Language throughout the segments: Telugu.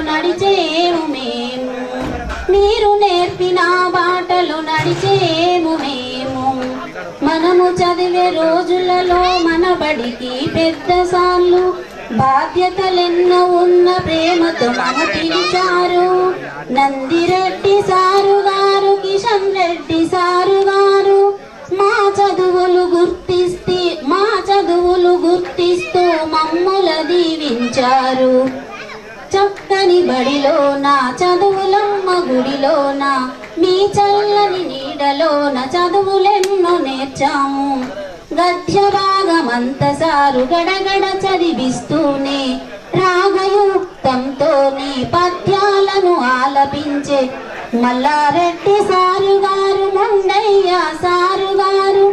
నడిచేము మేము, మీరు నేర్పిన బాటలు నడిచేము మేము. మనము చదివే రోజులలో మన బడికి పెద్ద సార్లు బాధ్యతలెన్నో ఉన్న ప్రేమతో మమ్ము పిలిచారు. నందిరెడ్డి సారు గారు, కిషన్ రెడ్డి సారు గారు మా చదువులు గుర్తిస్తూ మమ్ముల దీవించారు. చక్కని బడిలోన చదువులమ్మ గుడిలోన మీ చల్లని నీడలోన చదువులెన్నో నేర్చాము. గద్య భాగమంత సారు గడగడ చదివిస్తూనే రాగయుక్తంతోనే పద్యాలను ఆలపించే మల్లారెడ్డి సారు గారు, మొండయ్య సారు గారు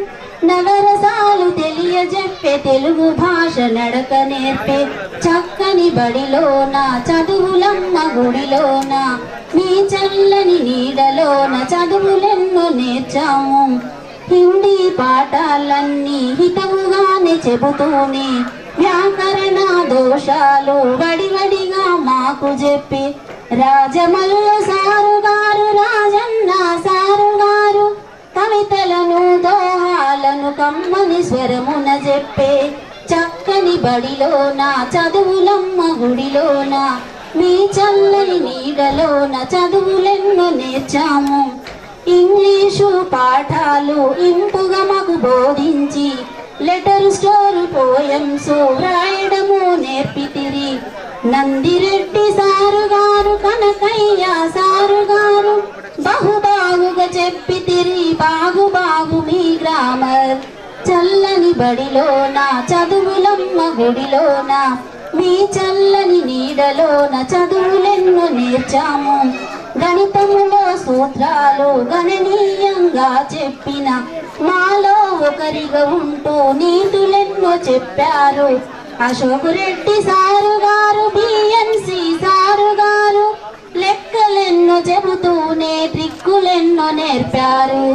నవరసాలు తెలియజెప్పే తెలుగు భాష నడక నేర్పే చక్కని బడిలోన చదువులమ్మ గుడిలోన మీ చల్లని నీడలోన చదువులెన్నో నేర్చాము. హిందీ పాఠాలన్నీ హితముగానే చెబుతూనే వ్యాకరణ దోషాలు వడివడిగా మాకు చెప్పి రాజమల్ల సారు గారు, రాజన్న సారు గారు కవితలను దోహాలను కమ్మని స్వరమున చెప్పే చక్కని బడిలోన చదువులమ్మ గుడిలోన మీ చల్లని నీడలోన చదువులెన్నో నేర్చాము. ఇంగ్లీషు పాఠాలు ఇంపుగా మాకు బోధించి లెటర్ స్టోరీ పోయమ్స్ రాయడము నేర్పితిరి. నందిరెడ్డి సారు గారు, కనకయ్య సారు గారు బహుబాగుగా చెప్పితిరి బాగు మీ గ్రామర్. చల్లని బడిలోన చదువులమ్మ గుడిలోన మీ చల్లని నీడలోన చదువులెన్నో నేర్చాము. గణితములో సూత్రాలు గణనీయంగా చెప్పిన మాలో ఒకరిగా ఉంటూ నీతులెన్నో చెప్పారు. అశోక్ రెడ్డి సారు గారు, బిఎన్సి సారు గారు లెక్కలెన్నో చెబుతూనే ట్రిక్కులెన్నో నేర్పారు.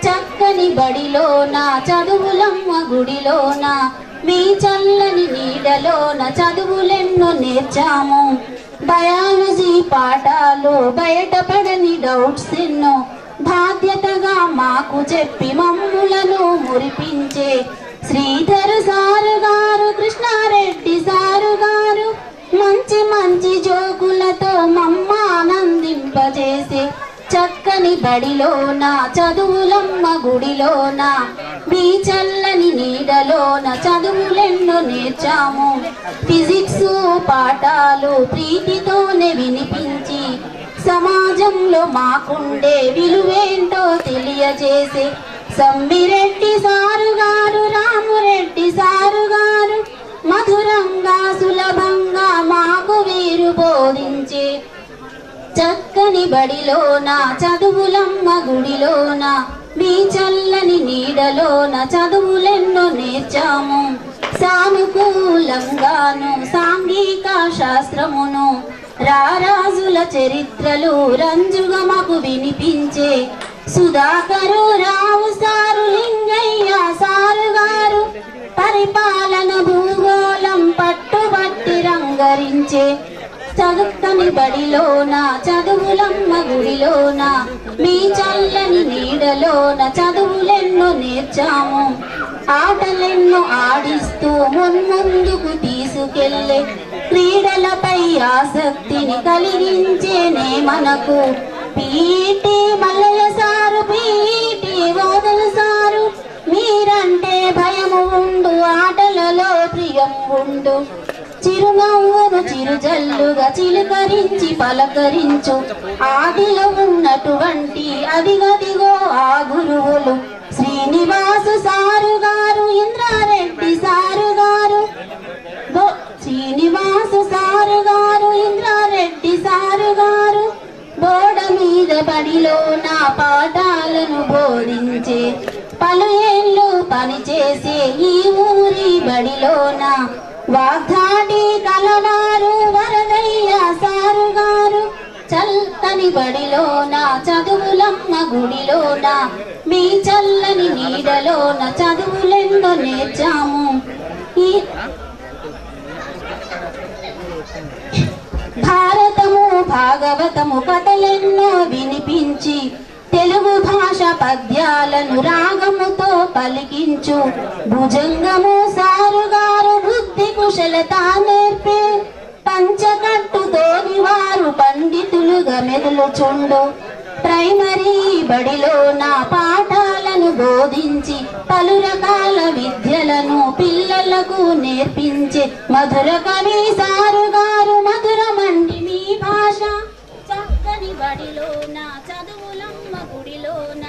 చక్కని బడిలోన చదువులమ్మ గుడిలోన మీ చల్లని నీడలోన చదువులెన్నో నేర్చాము. బయాలజీ పాఠాలు బయటపడని డౌట్స్ ఎన్నో బాధ్యతగా మాకు చెప్పి మమ్ములను మురిపించే శ్రీధర్ సారు గారు, కృష్ణారెడ్డి సారు గారు మంచి జోకులతో మమ్మ ఆనందింపజేసే చక్కని బడిలోన చదువులమ్మ గుడిలోన మీ చల్లని నీడలోన చదువులెన్నో నేర్చాము. ఫిజిక్స్ పాఠాలు ప్రీతితోనే వినిపించి సమాజంలో మాకుండే విలువేంటో తెలియజేసే సంబిరెడ్డి సారు గారు, రామురెడ్డి సారు గారు మధురంగా సులభంగా మాకు వీరు బోధించే చక్కని బడిలోన చదువులమ్మ గుడిలోన మీ చల్లని నీడలోన చదువులెన్నో నేర్చాము. సానుకూలంగాను సాంఘిక శాస్త్రమును రారాజుల చరిత్రలు రంజుగా మాకు వినిపించే సుధాకరు రావు సారు, లింగయ్య సారు గారు పరిపాలన భూగోళం పట్టుబట్టి రంగరించే చదువుని బడిలోన చదువులమ్మ గుడిలోన మీ చల్లని నీడలోన చదువులెన్నో నేర్చాము. ఆటలెన్నో ఆడిస్తూ మున్ముందుకు తీసుకెళ్లే క్రీడలపై ఆసక్తిని కలిగించేనే మనకు పీటీ మల్లయ్య సారు, పీటీ ఓదల సారు మీరంటే భయము ఉండు, ఆటలలో ప్రియం ఉండు. చిరునవ్వును చిరుజల్లుగా చిలకరించి పలకరించు ఆదిలో ఉన్నటువంటి అదిగదిగో ఆ గురువులు శ్రీనివాసు సారు గారు, ఇంద్రారెడ్డి సారు గారు, శ్రీనివాసు సారు గారు, ఇంద్రారెడ్డి సారు గారు బోడ మీద బడిలో నా పాఠాలను బోధించే పలు ఏళ్ళు పనిచేసే ఈ ఊరి బడిలోన వాగ్దాటి కలవారు వరదయ్య సారు గారు. చల్లని బడిలోన చదువులమ్మ గుడిలోన మీ చల్లని నీడలోన చదువులెన్నో నేర్చాము. భారతము భాగవతము కథలెన్నో వినిపించి తెలుగు భాష పద్యాలను రాగముతో పలికించు భుజంగము సారుగారు బుద్ధి కుశలత నేర్పే పంచకట్టుతోని వారు పండితులుగా మెదులుచుండు ప్రైమరీ బడిలో నా పాఠాలను బోధించి పలు రకాల విద్యలను పిల్లలకు నేర్పించే మధుర కవి సారుగారు మధురమండి మీ భాష చక్కని బడిలోన చదువులమ్మ గుడిలోన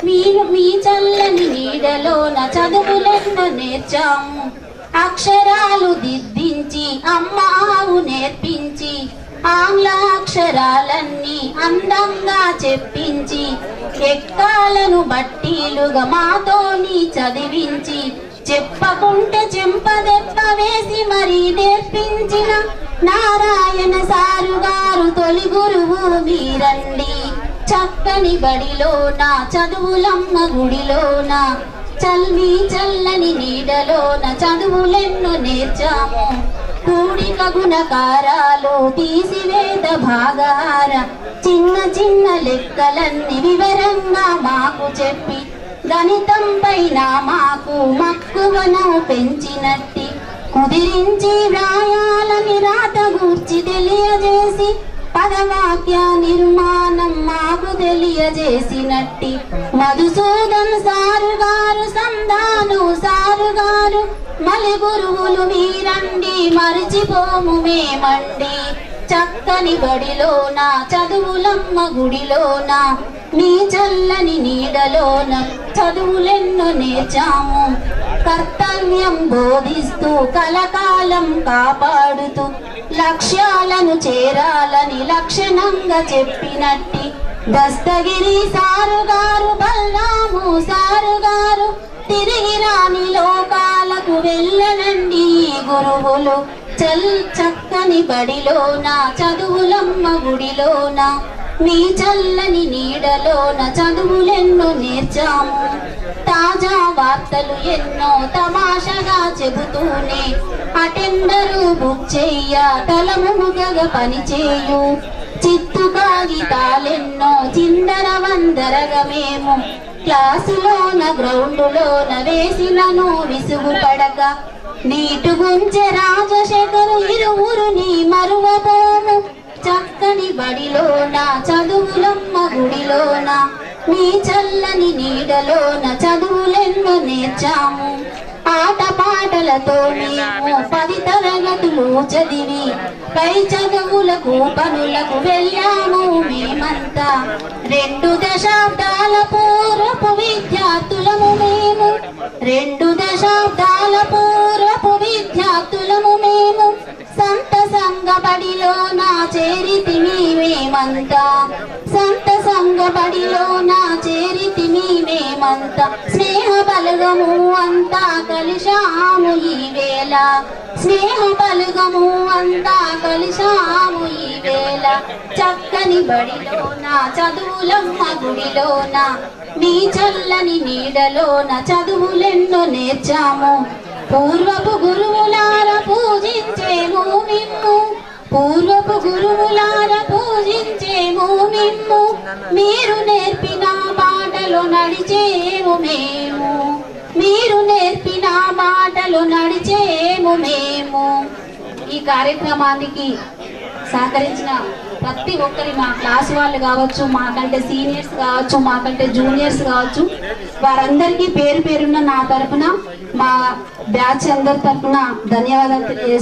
మీ చల్లని నీడలోన చదువులెన్నో నేర్చాము అక్షరాలు దిద్దించి అమ్మ ఆవు నేర్పించి ఆంగ్ల అక్షరాలన్నీ అందంగా చెప్పించి ఎక్కాలను బట్టీలుగా మాతోని చదివించి చెప్పకుంటే చెంపదెబ్బ వేసి మరీ నేర్పించిన నారాయణ సారుగారు తొలి గురువు మీరండి చక్కని బడిలోన చదువులమ్మ గుడిలోన చల్లని నీడలోన చదువులెన్నో నేర్చాము కూడిక గుణకారాలు తీసివేత భాగార చిన్న చిన్న లెక్కలన్నీ వివరంగా మాకు చెప్పి గణితం పైన మాకు మక్కువను పెంచినట్టి కుదిరించి వ్రాయాలని రాత గూర్చి తెలియజేసి పదవాక్య నిర్మాణం మాకు తెలియజేసినట్టి మధుసూదన్ సారుగారు సంధాను సారుగారు మలి గురువులు మీరండి మరిచిపోము మేమండి చక్కని బడిలోన చదువులమ్మ గుడిలోన మీ చల్లని నీడలోన చదువులెన్నో నేర్చాము కర్తవ్యం బోధిస్తూ కలకాలం కాపాడుతూ లక్ష్యాలను చేరాలని లక్షణంగా చెప్పినట్టి దస్తగిరి సారుగారు బల్లాము సారుగారు తిరిగి రాని లోకాలకు వెళ్ళనండి గురువులు చక్కని బడిలోన చదువులమ్మ గుడిలోన మీ చల్లని నీడలోన చదువులెన్నో నేర్చాము తాజా వార్తలు ఎన్నో తమాషగా చెబుతూనే అటెండరు బుక్ చెయ్య తలముగగ పనిచేయు చిత్తు కాగితాలెన్నో చిందర వందరగా మేము క్లాసులోన గ్రౌండులోన వేసినను విసుగు పడక నీటు గుంచె రాజశేఖరు ఇరువురుని మరువబోము చక్కని బడిలోన చదువులమ్మ గుడిలోన మీ చల్లని నీడలోన చదువులెన్నో నేర్చాము ఆటపాటలతో మేము 10 తరగతులు చదివి పై చదువులకు పనులకు వెళ్ళాము మేమంతా 2 దశాబ్దాల పూర్వపు విద్యార్థులము మేము 2 దశాబ్దాల పూర్వపు విద్యార్థులము మేము సంత సంఘ బడిలోన చేరితిమి మేమంతా సంత సంఘ బడిలోన చేరితిమి మేమంతా స్నేహ బలగము అంతా కలిశాము ఈ వేళ స్నేహ బలగము అంతా కలిశాము ఈ వేళ చక్కని బడిలోన చదువులమ్మ గుడిలోన మీ చల్లని నీడలోన చదువులెన్నో నేర్చాము పూర్వపు గురువులార పూజించేము మిమ్ము పూర్వపు గురువులార పూజించేము మిమ్ము మీరు నేర్పిన బాటలో నడిచేము మేము మీరు నేర్పిన బాటలో నడిచేము మేము ఈ కార్యక్రమానికి సహకరించిన ప్రతి ఒక్కరి మా క్లాస్ వాళ్ళు కావచ్చు మాకంటే సీనియర్స్ కావచ్చు మాకంటే జూనియర్స్ కావచ్చు వారందరికీ పేరు పేరున్న నా తరపున మా బ్యాచ్ అందరి తరపున ధన్యవాదాలు తెలియజేస్తున్నాను.